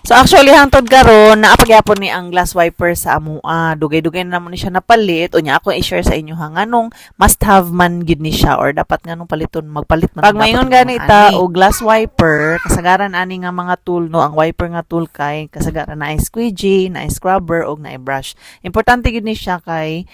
So actually hangtod karon naapagyapon ni ang glass wiper sa amua. Dugay-dugay na naman ni siya napalit. Unya ako i-share sa inyo ha nganong must have man gid ni siya or dapat nganong paliton magpalit man. Pag mayon gani ta o glass wiper, kasagaran ani nga mga tool no, ang wiper nga tool kay kasagaran na ay squeegee, na ay scrubber og na ay brush. Importante gid ni siya kay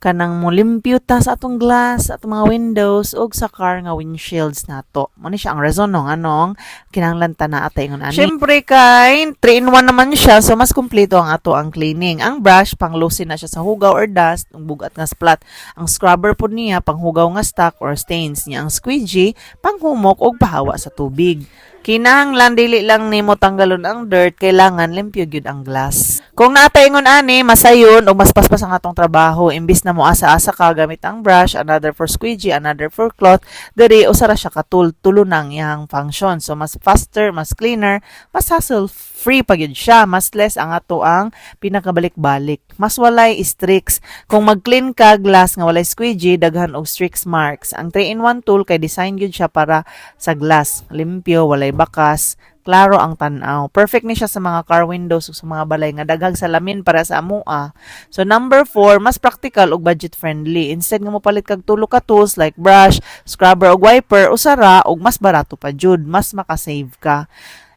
kanang mo limpyo ta sa atong glass, sa atong mga windows, ug sa car nga windshields nato. Mo ni siya ang reason no, anong kinahanglan ta na atay ingon ani. Syempre kay 3-in-1 naman siya, so mas kumpleto ang ato ang cleaning. Ang brush pang lusin na siya sa hugaw or dust, ang bugat nga splat. Ang scrubber po niya pang hugaw nga stock or stains niya. Ang squeegee pang humok og pahawa sa tubig. Kinahanglan dili lang nimo tanggalon ang dirt, kailangan limpyo gyud ang glass. Kung nataingon ani, masayon o mas paspas ang atong trabaho, imbis na mo asa-asa ka gamit ang brush, another for squeegee, another for cloth, diri usara siya katul tulo nang iyang function. So mas faster, mas cleaner, mas hassle free pa gyud siya, mas less ang ato ang pinakabalik-balik. Mas walay streaks. Kung mag-clean ka glass nga walay squeegee, daghan og streaks marks. Ang 3-in-1 tool kay design gyud siya para sa glass, limpyo, walay bakas, klaro ang tan-aw. Perfect ni siya sa mga car windows ug sa mga balay nga daghang salamin para sa amua. So number 4, mas practical ug budget friendly. Instead nga mopalit kag tulo ka tools like brush, scrubber ug wiper, usara og mas barato pa jud, mas makasave ka.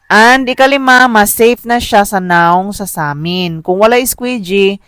And ikalima, mas safe na siya sa naong sa samin. Kung wala squeegee,